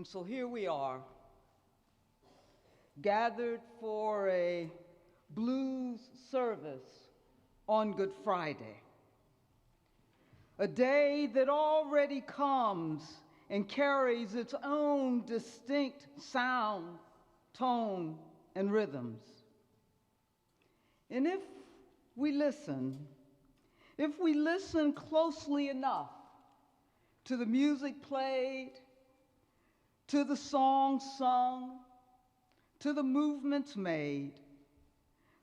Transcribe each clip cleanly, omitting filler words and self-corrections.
And so here we are, gathered for a blues service on Good Friday, a day that already comes and carries its own distinct sound, tone, and rhythms. And if we listen closely enough to the music played, to the songs sung, to the movements made,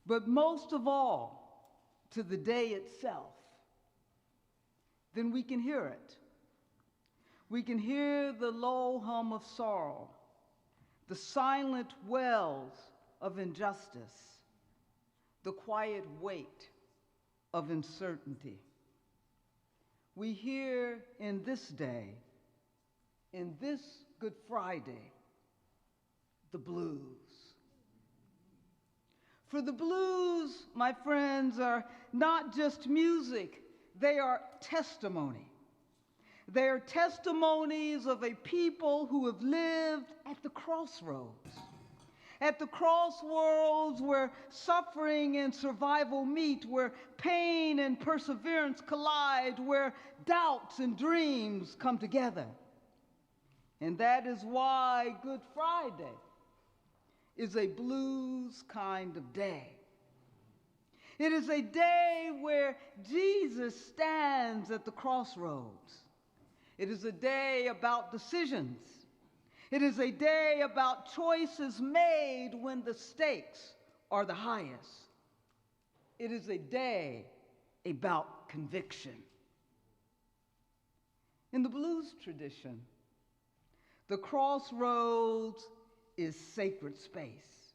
but most of all, to the day itself, then we can hear it. We can hear the low hum of sorrow, the silent wells of injustice, the quiet weight of uncertainty. We hear in this day, in this Good Friday, the blues. For the blues, my friends, are not just music, they are testimony. They are testimonies of a people who have lived at the crossroads where suffering and survival meet, where pain and perseverance collide, where doubts and dreams come together. And that is why Good Friday is a blues kind of day. It is a day where Jesus stands at the crossroads. It is a day about decisions. It is a day about choices made when the stakes are the highest. It is a day about conviction. In the blues tradition, the crossroads is sacred space.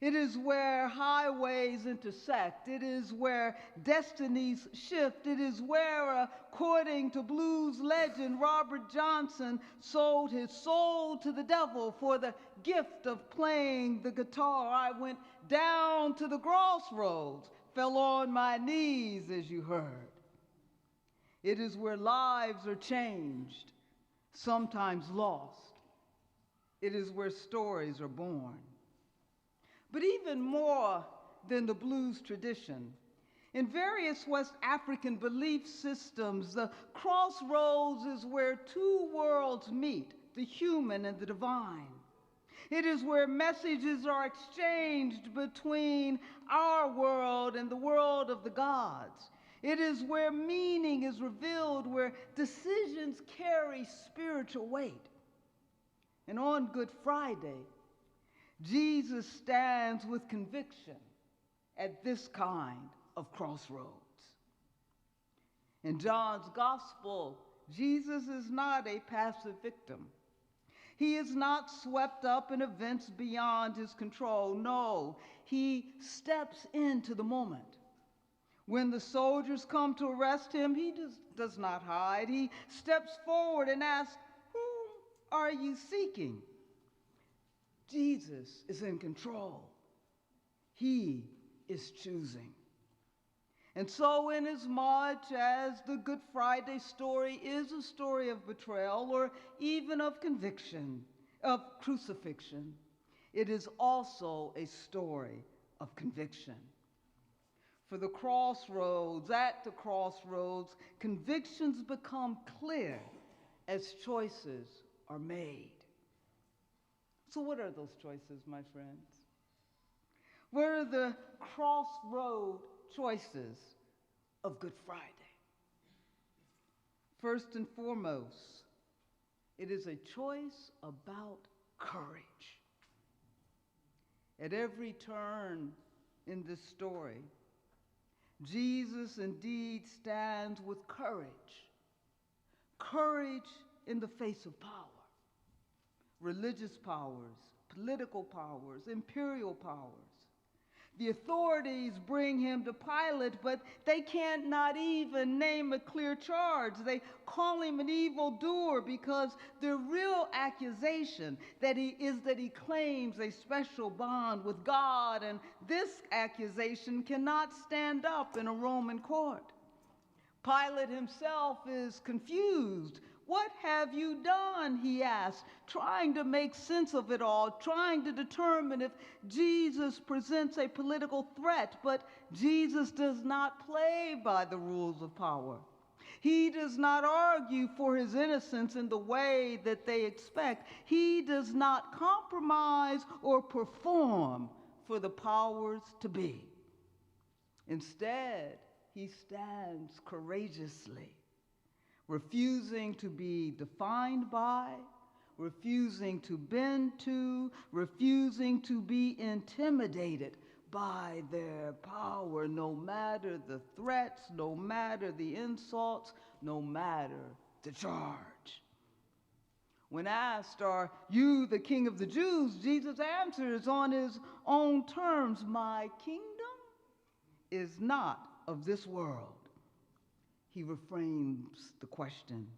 It is where highways intersect. It is where destinies shift. It is where, according to blues legend, Robert Johnson sold his soul to the devil for the gift of playing the guitar. I went down to the crossroads, fell on my knees, as you heard. It is where lives are changed, sometimes lost. It is where stories are born. But even more than the blues tradition, in various West African belief systems, the crossroads is where two worlds meet, the human and the divine. It is where messages are exchanged between our world and the world of the gods. It is where meaning is revealed, where decisions carry spiritual weight. And on Good Friday, Jesus stands with conviction at this kind of crossroads. In John's gospel, Jesus is not a passive victim. He is not swept up in events beyond his control. No, he steps into the moment. When the soldiers come to arrest him, he does not hide. He steps forward and asks, "Whom are you seeking?" Jesus is in control. He is choosing. And so, inasmuch as the Good Friday story is a story of betrayal or even of conviction, of crucifixion, it is also a story of conviction. For at the crossroads, convictions become clear as choices are made. So what are those choices, my friends? What are the crossroad choices of Good Friday? First and foremost, it is a choice about courage. At every turn in this story, Jesus indeed stands with courage. Courage in the face of power. Religious powers, political powers, imperial powers. The authorities bring him to Pilate, but they can't not even name a clear charge. They call him an evildoer because the real accusation that he claims a special bond with God, and this accusation cannot stand up in a Roman court. Pilate himself is confused What have you done? He asked, trying to make sense of it all, trying to determine if Jesus presents a political threat. But Jesus does not play by the rules of power. He does not argue for his innocence in the way that they expect. He does not compromise or perform for the powers to be. Instead, he stands courageously, refusing to be defined by, refusing to bend to, refusing to be intimidated by their power, no matter the threats, no matter the insults, no matter the charge. When asked, "Are you the King of the Jews?" Jesus answers on his own terms, "My kingdom is not of this world." He reframes the question.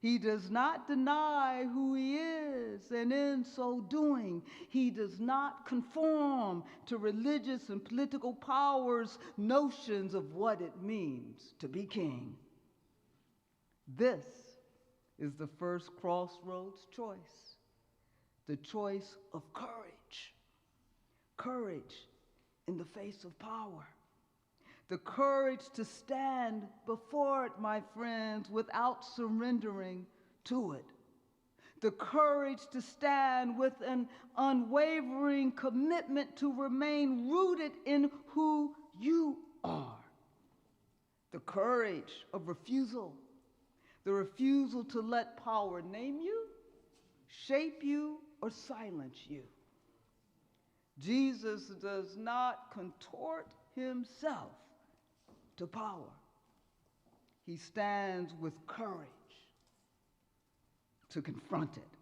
He does not deny who he is, and in so doing, he does not conform to religious and political powers' notions of what it means to be king. This is the first crossroads choice, the choice of courage. Courage in the face of power. The courage to stand before it, my friends, without surrendering to it. The courage to stand with an unwavering commitment to remain rooted in who you are. The courage of refusal. The refusal to let power name you, shape you, or silence you. Jesus does not contort himself to power. He stands with courage to confront it.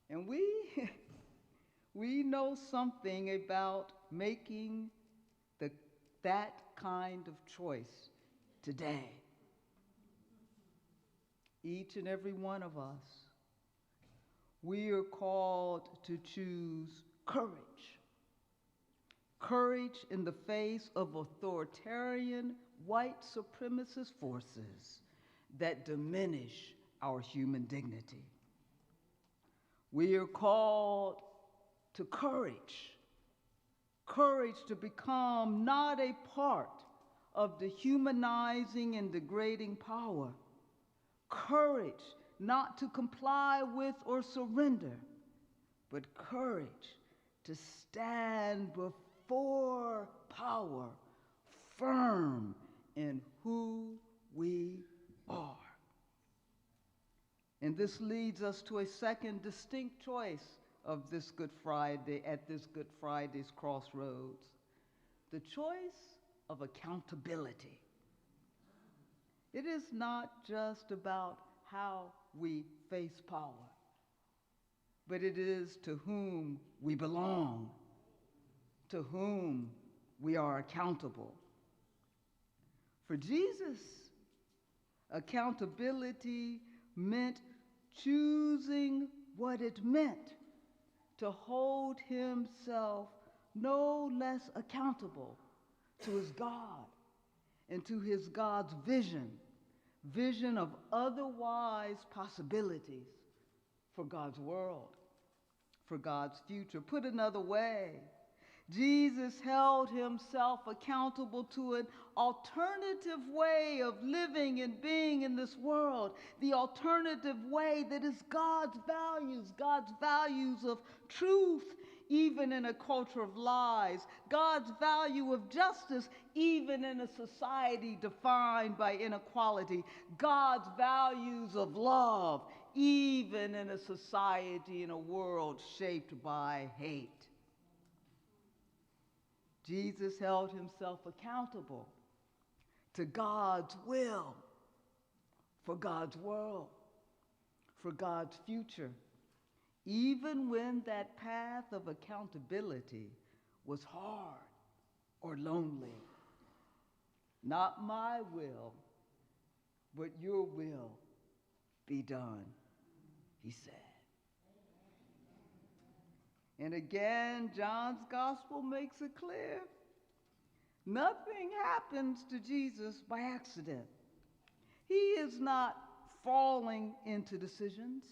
And we know something about making that kind of choice today. Each and every one of us, we are called to choose courage. Courage in the face of authoritarian white supremacist forces that diminish our human dignity. We are called to courage. Courage to become not a part of the humanizing and degrading power. Courage not to comply with or surrender, but courage to stand before power, firm in who we are. And this leads us to a second distinct choice of this Good Friday, at this Good Friday's crossroads, the choice of accountability. It is not just about how we face power, but it is to whom we belong, to whom we are accountable. For Jesus, accountability meant choosing what it meant to hold himself no less accountable to his God and to his God's vision of otherwise possibilities for God's world, for God's future. Put another way, Jesus held himself accountable to an alternative way of living and being in this world, the alternative way that is God's values of truth, even in a culture of lies, God's value of justice, even in a society defined by inequality, God's values of love, even in a society, in a world shaped by hate. Jesus held himself accountable to God's will, for God's world, for God's future, even when that path of accountability was hard or lonely. Not my will, but your will be done, he said. And again, John's gospel makes it clear. Nothing happens to Jesus by accident. He is not falling into decisions.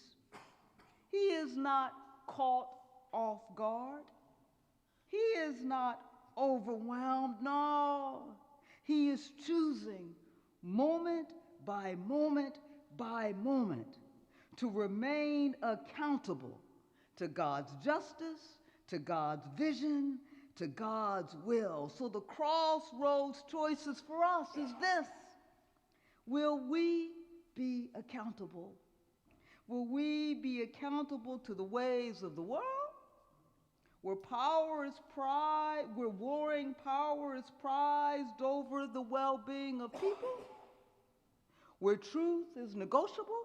He is not caught off guard. He is not overwhelmed. No, he is choosing moment by moment by moment to remain accountable to God's justice, to God's vision, to God's will. So the crossroads choices for us is this: will we be accountable? Will we be accountable to the ways of the world, where warring power is prized over the well-being of people, where truth is negotiable,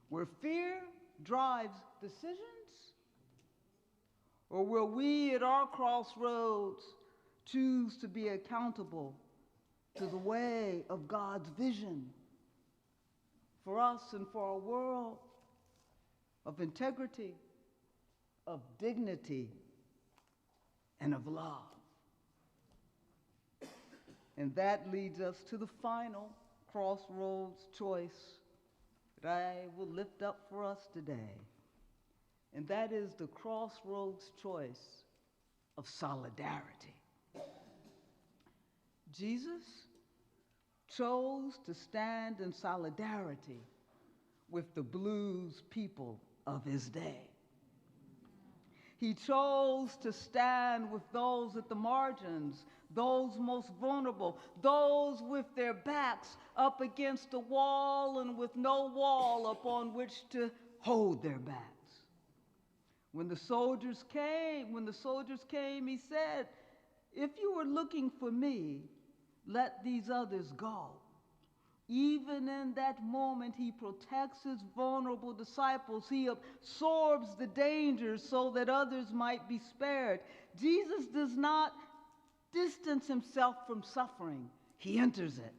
where fear drives decisions? Or will we at our crossroads choose to be accountable to the way of God's vision for us and for our world, of integrity, of dignity, and of love? And that leads us to the final crossroads choice that I will lift up for us today. And that is the crossroads choice of solidarity. Jesus chose to stand in solidarity with the blues people of his day. He chose to stand with those at the margins, those most vulnerable, those with their backs up against a wall and with no wall upon which to hold their backs. When the soldiers came, he said, "If you were looking for me, let these others go." Even in that moment, he protects his vulnerable disciples. He absorbs the dangers so that others might be spared. Jesus does not distance himself from suffering. He enters it.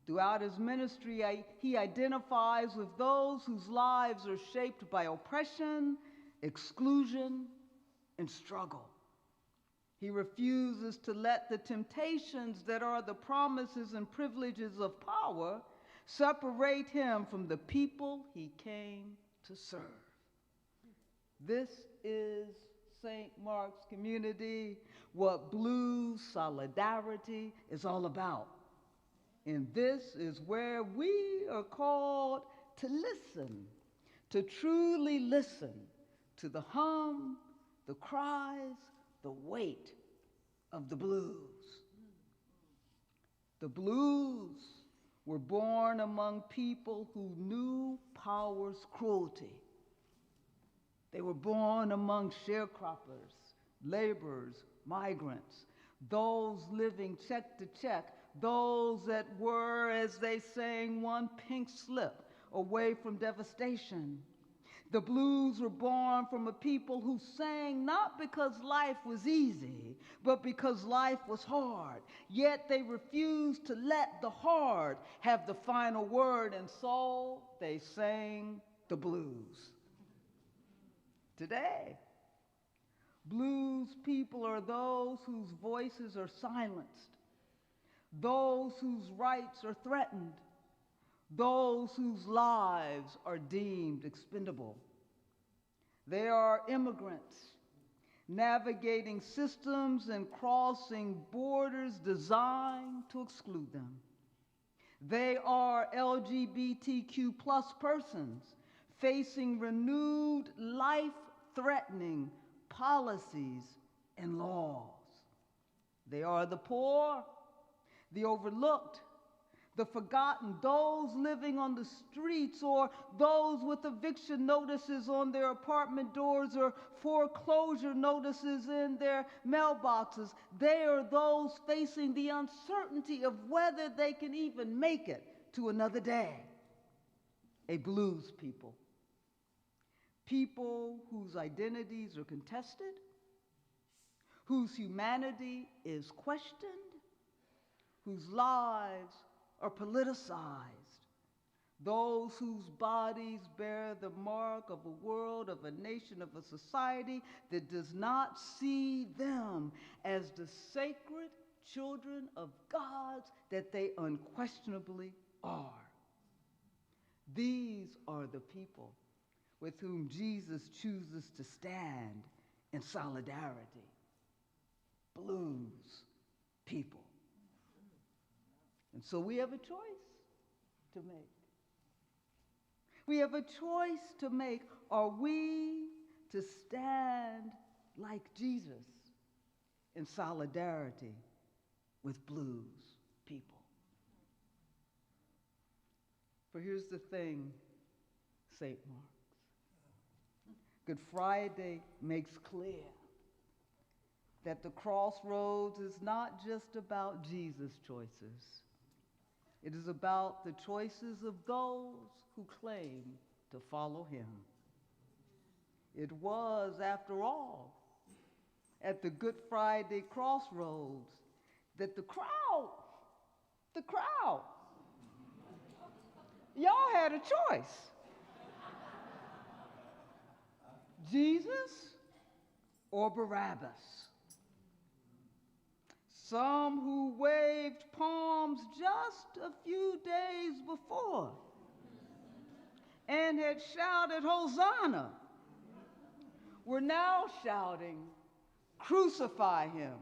Throughout his ministry, he identifies with those whose lives are shaped by oppression, exclusion, and struggle. He refuses to let the temptations that are the promises and privileges of power separate him from the people he came to serve. This is St. Mark's community, what Blue solidarity is all about. And this is where we are called to listen, to truly listen to the hum, the cries, the weight of the blues. The blues were born among people who knew power's cruelty. They were born among sharecroppers, laborers, migrants, those living check to check, those that were, as they sang, one pink slip away from devastation. The blues were born from a people who sang not because life was easy, but because life was hard. Yet they refused to let the hard have the final word, and so they sang the blues. Today, blues people are those whose voices are silenced, those whose rights are threatened, those whose lives are deemed expendable. They are immigrants navigating systems and crossing borders designed to exclude them. They are LGBTQ+ persons facing renewed life-threatening policies and laws. They are the poor, the overlooked, the forgotten, those living on the streets, or those with eviction notices on their apartment doors or foreclosure notices in their mailboxes. They are those facing the uncertainty of whether they can even make it to another day. A blues people. People whose identities are contested, whose humanity is questioned, whose lives are politicized, those whose bodies bear the mark of a world, of a nation, of a society that does not see them as the sacred children of God that they unquestionably are. These are the people with whom Jesus chooses to stand in solidarity. Blues people. And so we have a choice to make. We have a choice to make. Are we to stand like Jesus in solidarity with blues people? For here's the thing, St. Mark's. Good Friday makes clear that the crossroads is not just about Jesus' choices. It is about the choices of those who claim to follow him. It was, after all, at the Good Friday crossroads that the crowd, y'all had a choice. Jesus or Barabbas? Some who waved palms just a few days before and had shouted, Hosanna, were now shouting, crucify him,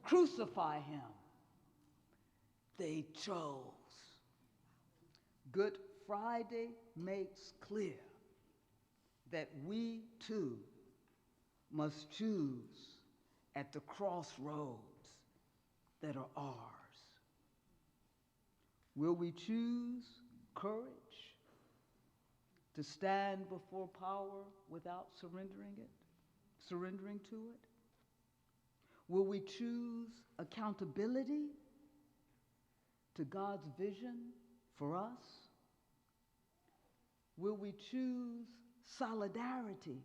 crucify him. They chose. Good Friday makes clear that we too must choose at the crossroads that are ours. Will we choose courage to stand before power without surrendering to it? Will we choose accountability to God's vision for us? Will we choose solidarity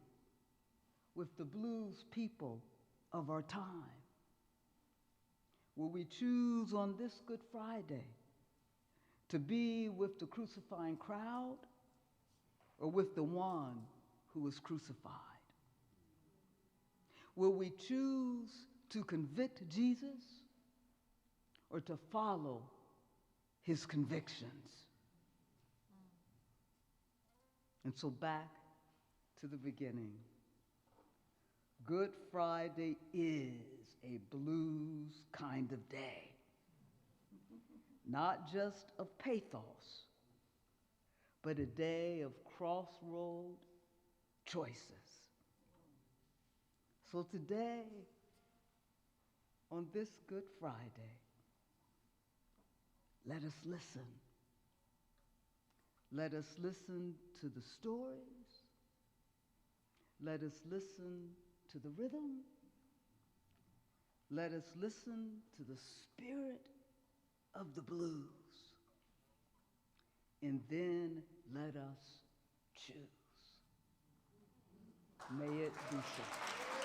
with the blues people of our time? Will we choose on this Good Friday to be with the crucifying crowd or with the one who was crucified? Will we choose to convict Jesus or to follow his convictions? And so back to the beginning. Good Friday is a blues kind of day. Not just of pathos, but a day of crossroad choices. So today, on this Good Friday, let us listen. Let us listen to the stories. Let us listen to the rhythm. Let us listen to the spirit of the blues. And then let us choose. May it be so.